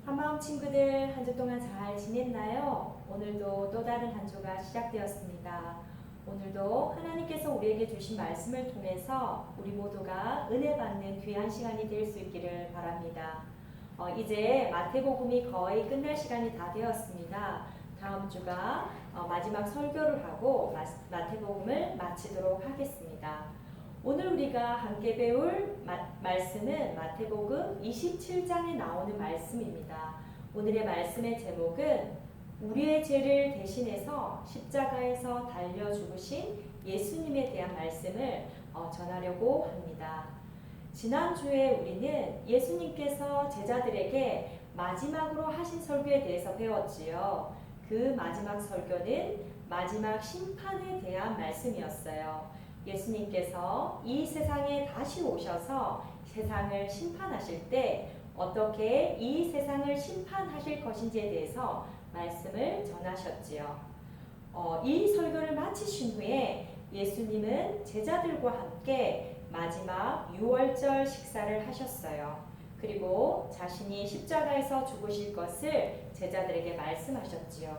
한마음 친구들, 한 주 동안 잘 지냈나요? 오늘도 또 다른 한 주가 시작되었습니다. 오늘도 하나님께서 우리에게 주신 말씀을 통해서 우리 모두가 은혜 받는 귀한 시간이 될 수 있기를 바랍니다. 이제 마태복음이 거의 끝날 시간이 다 되었습니다. 다음 주가 마지막 설교를 하고 마태복음을 마치도록 하겠습니다. 오늘 우리가 함께 배울 말씀은 마태복음 27장에 나오는 말씀입니다. 오늘의 말씀의 제목은 우리의 죄를 대신해서 십자가에서 달려 죽으신 예수님에 대한 말씀을 전하려고 합니다. 지난주에 우리는 예수님께서 제자들에게 마지막으로 하신 설교에 대해서 배웠지요. 그 마지막 설교는 마지막 심판에 대한 말씀이었어요. 예수님께서 이 세상에 다시 오셔서 세상을 심판하실 때 어떻게 이 세상을 심판하실 것인지에 대해서 말씀을 전하셨지요. 이 설교를 마치신 후에 예수님은 제자들과 함께 마지막 유월절 식사를 하셨어요. 그리고 자신이 십자가에서 죽으실 것을 제자들에게 말씀하셨지요.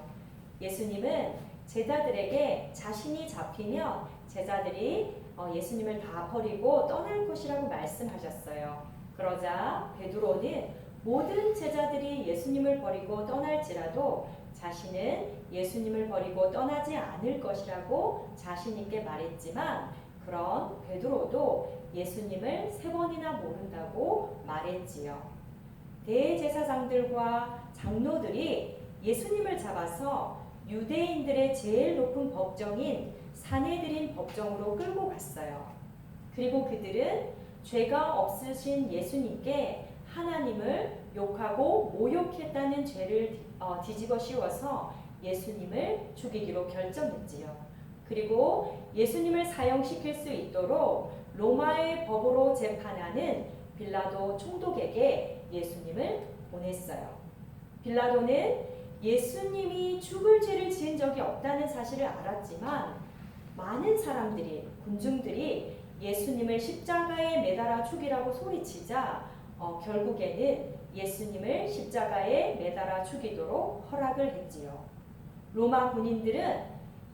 예수님은 제자들에게 자신이 잡히면 제자들이 예수님을 다 버리고 떠날 것이라고 말씀하셨어요. 그러자 베드로는 모든 제자들이 예수님을 버리고 떠날지라도 자신은 예수님을 버리고 떠나지 않을 것이라고 자신 있게 말했지만 그런 베드로도 예수님을 3번이나 모른다고 말했지요. 대제사장들과 장로들이 예수님을 잡아서 유대인들의 제일 높은 법정인 산헤드린 법정으로 끌고 갔어요. 그리고 그들은 죄가 없으신 예수님께 하나님을 욕하고 모욕했다는 죄를 뒤집어 씌워서 예수님을 죽이기로 결정했지요. 그리고 예수님을 사형시킬 수 있도록 로마의 법으로 재판하는 빌라도 총독에게 예수님을 보냈어요. 빌라도는 예수님이 죽을 죄를 지은 적이 없다는 사실을 알았지만 많은 사람들이, 군중들이 예수님을 십자가에 매달아 죽이라고 소리치자 결국에는 예수님을 십자가에 매달아 죽이도록 허락을 했지요. 로마 군인들은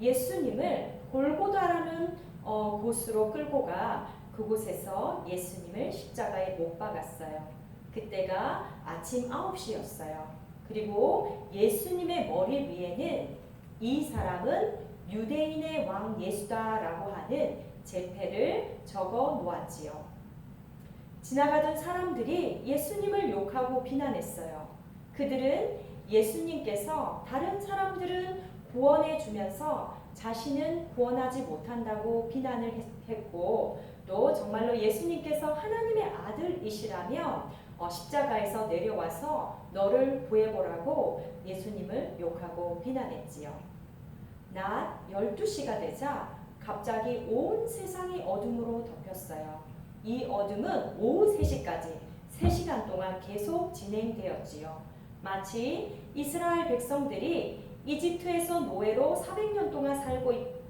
예수님을 골고다라는 곳으로 끌고 가 그곳에서 예수님을 십자가에 못 박았어요. 그때가 아침 9시였어요. 그리고 예수님의 머리 위에는 이 사람은 유대인의 왕 예수다라고 하는 제패를 적어 놓았지요. 지나가던 사람들이 예수님을 욕하고 비난했어요. 그들은 예수님께서 다른 사람들은 구원해 주면서 자신은 구원하지 못한다고 비난을 했고 또 정말로 예수님께서 하나님의 아들이시라면 십자가에서 내려와서 너를 구해보라고 예수님을 욕하고 비난했지요. 낮 12시가 되자 갑자기 온 세상이 어둠으로 덮였어요. 이 어둠은 오후 3시까지 3시간 동안 계속 진행되었지요. 마치 이스라엘 백성들이 이집트에서 노예로 400년 동안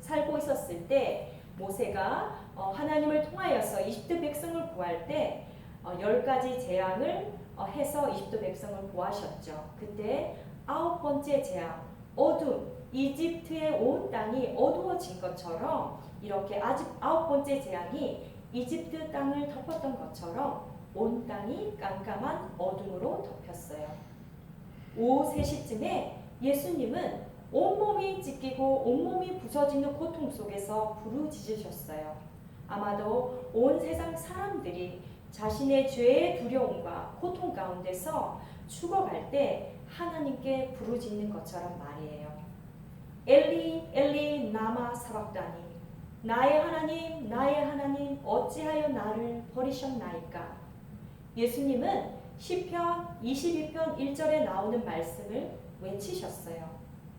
살고 있었을 때 모세가 하나님을 통하여서 이집트 백성을 구할 때 10가지 재앙을 해서 이집트 백성을 구하셨죠. 그때 9번째 재앙, 어둠, 이집트의 온 땅이 어두워진 것처럼 이렇게 9번째 재앙이 이집트 땅을 덮었던 것처럼 온 땅이 깜깜한 어둠으로 덮였어요. 오후 3시쯤에 예수님은 온몸이 찢기고 온몸이 부서지는 고통 속에서 부르짖으셨어요. 아마도 온 세상 사람들이 자신의 죄의 두려움과 고통 가운데서 죽어갈 때 하나님께 부르짖는 것처럼 말이에요. 엘리 엘리 나마 사박다니 나의 하나님 어찌하여 나를 버리셨나이까. 예수님은 시편 22편 1절에 나오는 말씀을 외치셨어요.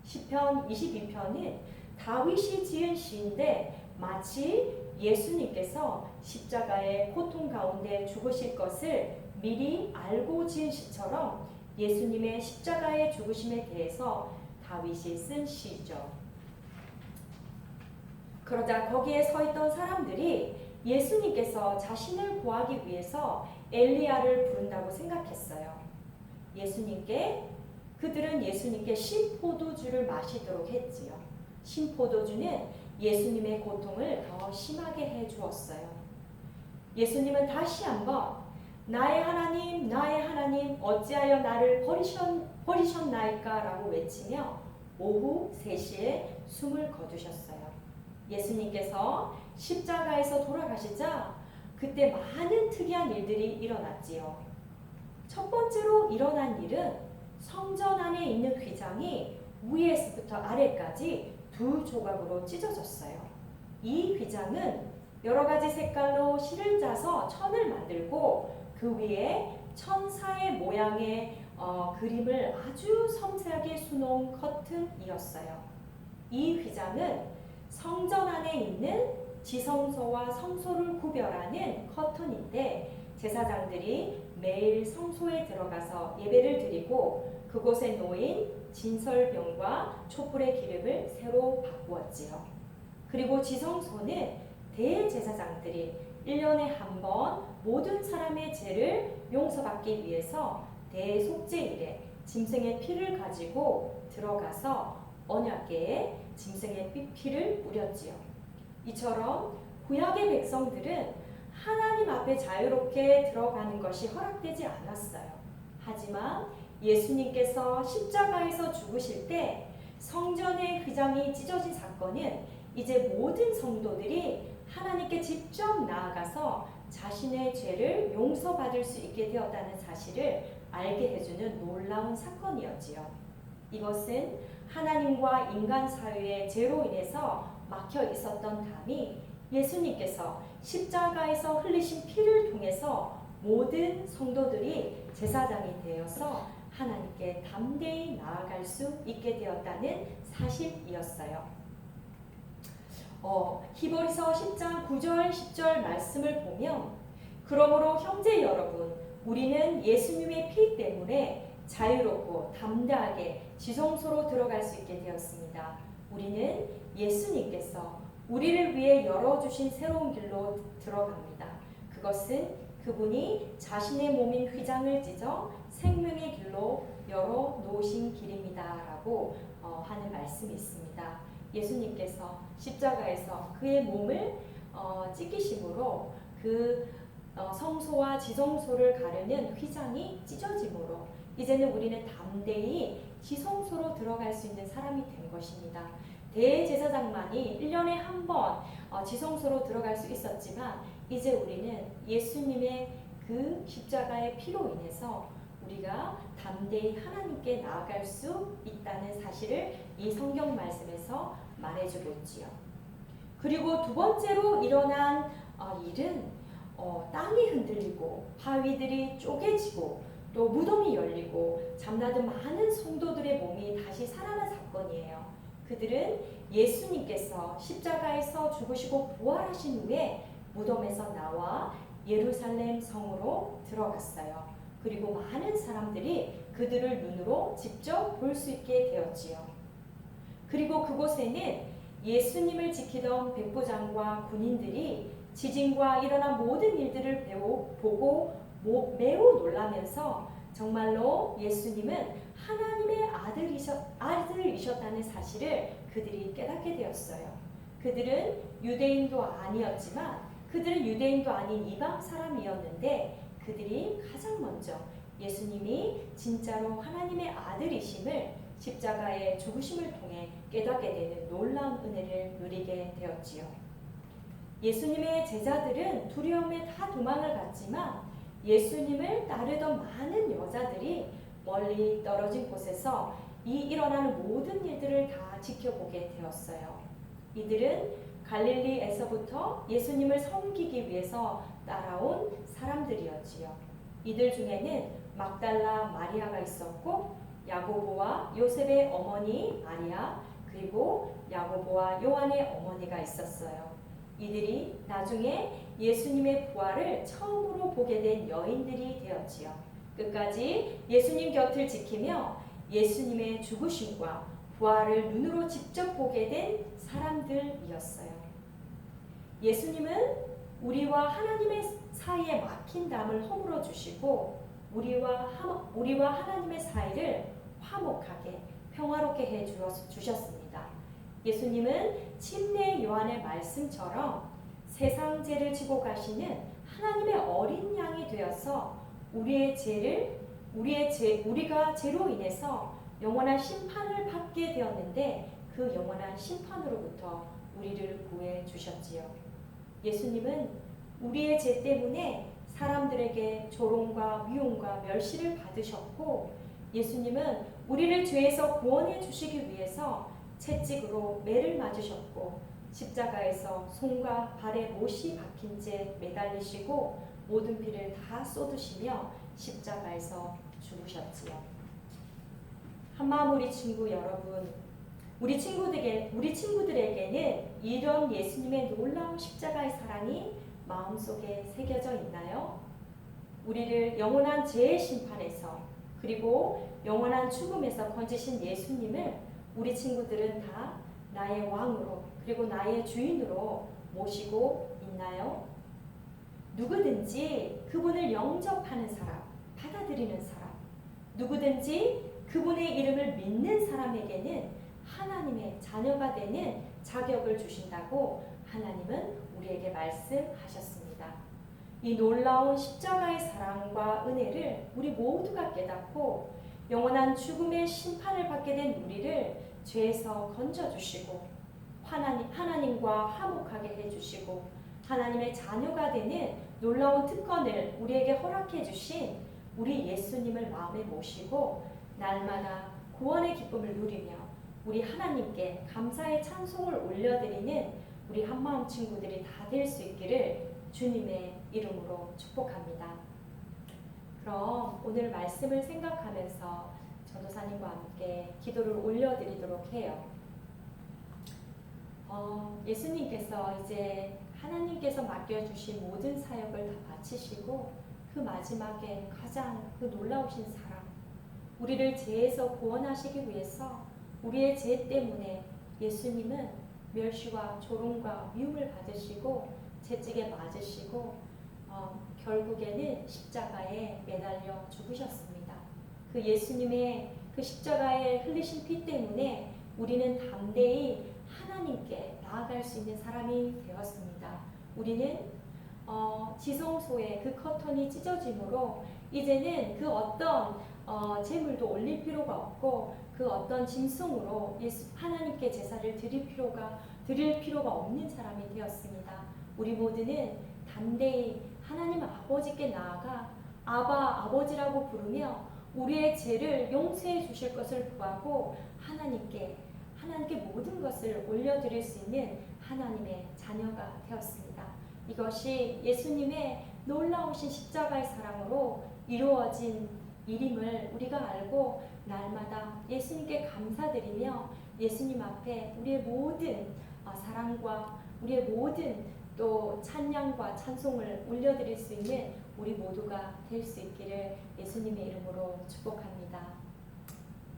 시편 22편은 다윗이 지은 시인데 마치 예수님께서 십자가의 고통 가운데 죽으실 것을 미리 알고 지은 시처럼 예수님의 십자가의 죽으심에 대해서 다윗이 쓴 시죠. 그러자 거기에 서 있던 사람들이 예수님께서 자신을 구하기 위해서 엘리야를 부른다고 생각했어요. 그들은 예수님께 신포도주를 마시도록 했지요. 신포도주는 예수님의 고통을 더 심하게 해 주었어요. 예수님은 다시 한번 나의 하나님, 나의 하나님, 어찌하여 나를 버리셨나이까? 라고 외치며 오후 3시에 숨을 거두셨어요. 예수님께서 십자가에서 돌아가시자 그때 많은 특이한 일들이 일어났지요. 첫 번째로 일어난 일은 성전 안에 있는 휘장이 위에서부터 아래까지 2 조각으로 찢어졌어요. 이 휘장은 여러 가지 색깔로 실을 짜서 천을 만들고 그 위에 천사의 모양의 그림을 아주 섬세하게 수놓은 커튼이었어요. 이 휘장은 성전 안에 있는 지성소와 성소를 구별하는 커튼인데 제사장들이 매일 성소에 들어가서 예배를 드리고 그곳에 놓인 진설병과 촛불의 기름을 새로 바꾸었지요. 그리고 지성소는 대제사장들이 1년에 한 번 모든 사람의 죄를 용서받기 위해서 대속죄일에 짐승의 피를 가지고 들어가서 언약궤에 짐승의 피를 뿌렸지요. 이처럼 구약의 백성들은 하나님 앞에 자유롭게 들어가는 것이 허락되지 않았어요. 하지만 예수님께서 십자가에서 죽으실 때 성전의 휘장이 찢어진 사건은 이제 모든 성도들이 하나님께 직접 나아가서 자신의 죄를 용서받을 수 있게 되었다는 사실을 알게 해주는 놀라운 사건이었지요. 이것은 하나님과 인간 사회의 죄로 인해서 막혀 있었던 담이 예수님께서 십자가에서 흘리신 피를 통해서 모든 성도들이 제사장이 되어서 하나님께 담대히 나아갈 수 있게 되었다는 사실이었어요. 히브리서 10장 9절 10절 말씀을 보면 그러므로 형제 여러분 우리는 예수님의 피 때문에 자유롭고 담대하게 지성소로 들어갈 수 있게 되었습니다. 우리는 예수님께서 우리를 위해 열어주신 새로운 길로 들어갑니다. 그것은 그분이 자신의 몸인 휘장을 찢어 생명의 길로 열어놓으신 길입니다. 라고 하는 말씀이 있습니다. 예수님께서 십자가에서 그의 몸을 찢기심으로 그 성소와 지성소를 가르는 휘장이 찢어짐으로 이제는 우리는 담대히 지성소로 들어갈 수 있는 사람이 된 것입니다. 대제사장만이 1년에 한 번 지성소로 들어갈 수 있었지만 이제 우리는 예수님의 그 십자가의 피로 인해서 우리가 담대히 하나님께 나아갈 수 있다는 사실을 이 성경 말씀에서 말해주고 있지요. 그리고 두 번째로 일어난 일은 땅이 흔들리고 바위들이 쪼개지고 또 무덤이 열리고 잠나던 많은 성도들의 몸이 다시 살아난 사건이에요. 그들은 예수님께서 십자가에서 죽으시고 부활하신 후에 무덤에서 나와 예루살렘 성으로 들어갔어요. 그리고 많은 사람들이 그들을 눈으로 직접 볼 수 있게 되었지요. 그리고 그곳에는 예수님을 지키던 백부장과 군인들이 지진과 일어난 모든 일들을 보고 매우 놀라면서 정말로 예수님은 하나님의 아들이셨다는 사실을 그들이 깨닫게 되었어요. 그들은 유대인도 아니었지만 그들은 유대인도 아닌 이방 사람이었는데 그들이 가장 먼저 예수님이 진짜로 하나님의 아들이심을 십자가의 죽으심을 통해 깨닫게 되는 놀라운 은혜를 누리게 되었지요. 예수님의 제자들은 두려움에 다 도망을 갔지만 예수님을 따르던 많은 여자들이 멀리 떨어진 곳에서 일어나는 모든 일들을 다 지켜보게 되었어요. 이들은 갈릴리에서부터 예수님을 섬기기 위해서 따라온 사람들이었지요. 이들 중에는 막달라 마리아가 있었고 야고보와 요셉의 어머니 마리아 그리고 야고보와 요한의 어머니가 있었어요. 이들이 나중에 예수님의 부활을 처음으로 보게 된 여인들이 되었지요. 끝까지 예수님 곁을 지키며 예수님의 죽으심과 부활을 눈으로 직접 보게 된 사람들이었어요. 예수님은 우리와 하나님의 사이에 막힌 담을 허물어 주시고 우리와 하나님의 사이를 화목하게 평화롭게 해 주셨습니다. 예수님은 침례 요한의 말씀처럼 세상 죄를 지고 가시는 하나님의 어린 양이 되어서 우리가 죄로 인해서 영원한 심판을 받게 되었는데 그 영원한 심판으로부터 우리를 구해 주셨지요. 예수님은 우리의 죄 때문에 사람들에게 조롱과 미움과 멸시를 받으셨고, 예수님은 우리를 죄에서 구원해 주시기 위해서 채찍으로 매를 맞으셨고, 십자가에서 손과 발에 못이 박힌 채 매달리시고 모든 피를 다 쏟으시며 십자가에서 죽으셨지요. 한마음 우리 친구 여러분, 우리 친구들에게는 이런 예수님의 놀라운 십자가의 사랑이 마음속에 새겨져 있나요? 우리를 영원한 죄의 심판에서 그리고 영원한 죽음에서 건지신 예수님을 우리 친구들은 다 나의 왕으로 그리고 나의 주인으로 모시고 있나요? 누구든지 그분을 영접하는 사람, 받아들이는 사람, 누구든지 그분의 이름을 믿는 사람에게는 하나님의 자녀가 되는 자격을 주신다고 하나님은 우리에게 말씀하셨습니다. 이 놀라운 십자가의 사랑과 은혜를 우리 모두가 깨닫고 영원한 죽음의 심판을 받게 된 우리를 죄에서 건져주시고 하나님과 화목하게 해주시고 하나님의 자녀가 되는 놀라운 특권을 우리에게 허락해 주신 우리 예수님을 마음에 모시고 날마다 구원의 기쁨을 누리며 우리 하나님께 감사의 찬송을 올려드리는 우리 한마음 친구들이 다 될 수 있기를 주님의 이름으로 축복합니다. 그럼 오늘 말씀을 생각하면서 전도사님과 함께 기도를 올려드리도록 해요. 예수님께서 이제 하나님께서 맡겨주신 모든 사역을 다 마치시고 그 마지막에 가장 그 놀라우신 사랑, 우리를 죄에서 구원하시기 위해서 우리의 죄 때문에 예수님은 멸시와 조롱과 미움을 받으시고 채찍에 맞으시고 결국에는 십자가에 매달려 죽으셨습니다. 그 예수님의 그 십자가에 흘리신 피 때문에 우리는 담대히 하나님께 나아갈 수 있는 사람이 되었습니다. 우리는 지성소에 그 커튼이 찢어짐으로 이제는 그 어떤 제물도 올릴 필요가 없고 그 어떤 짐승으로 하나님께 제사를 드릴 필요가 없는 사람이 되었습니다. 우리 모두는 담대히 하나님 아버지께 나아가 아바 아버지라고 부르며 우리의 죄를 용서해 주실 것을 구하고 하나님께 모든 것을 올려드릴 수 있는 하나님의 자녀가 되었습니다. 이것이 예수님의 놀라우신 십자가의 사랑으로 이루어진 일임을 우리가 알고 날마다 예수님께 감사드리며 예수님 앞에 우리의 모든 사랑과 우리의 모든 또 찬양과 찬송을 올려드릴 수 있는 우리 모두가 될 수 있기를 예수님의 이름으로 축복합니다.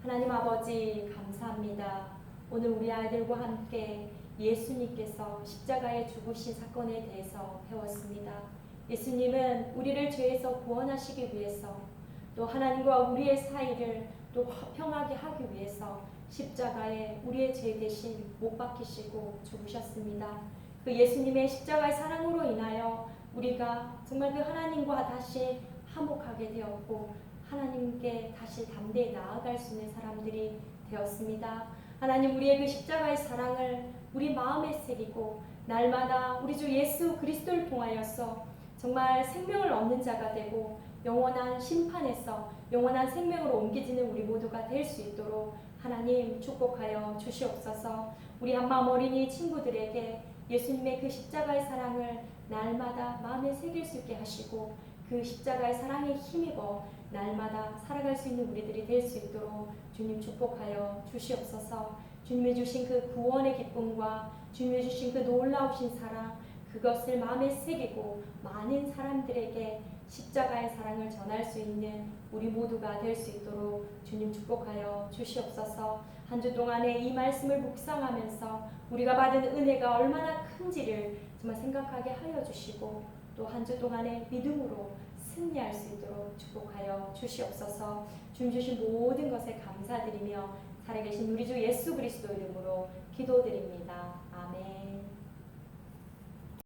하나님 아버지 감사합니다. 오늘 우리 아이들과 함께 예수님께서 십자가에 죽으신 사건에 대해서 배웠습니다. 예수님은 우리를 죄에서 구원하시기 위해서 또 하나님과 우리의 사이를 또 화평하게 하기 위해서 십자가에 우리의 죄 대신 못 박히시고 죽으셨습니다. 그 예수님의 십자가의 사랑으로 인하여 우리가 정말 그 하나님과 다시 화목하게 되었고 하나님께 다시 담대히 나아갈 수 있는 사람들이 되었습니다. 하나님 우리의 그 십자가의 사랑을 우리 마음에 새기고 날마다 우리 주 예수 그리스도를 통하여서 정말 생명을 얻는 자가 되고 영원한 심판에서 영원한 생명으로 옮겨지는 우리 모두가 될 수 있도록 하나님 축복하여 주시옵소서. 우리 한마음 어린이 친구들에게 예수님의 그 십자가의 사랑을 날마다 마음에 새길 수 있게 하시고 그 십자가의 사랑에 힘입어 날마다 살아갈 수 있는 우리들이 될 수 있도록 주님 축복하여 주시옵소서. 주님이 주신 그 구원의 기쁨과 주님이 주신 그 놀라우신 사랑 그것을 마음에 새기고 많은 사람들에게 십자가의 사랑을 전할 수 있는 우리 모두가 될 수 있도록 주님 축복하여 주시옵소서. 한 주 동안에 이 말씀을 묵상하면서 우리가 받은 은혜가 얼마나 큰지를 정말 생각하게 하여 주시고 또 한 주 동안에 믿음으로 승리할 수 있도록 축복하여 주시옵소서. 주님 주신 모든 것에 감사드리며 살아계신 우리 주 예수 그리스도 이름으로 기도드립니다.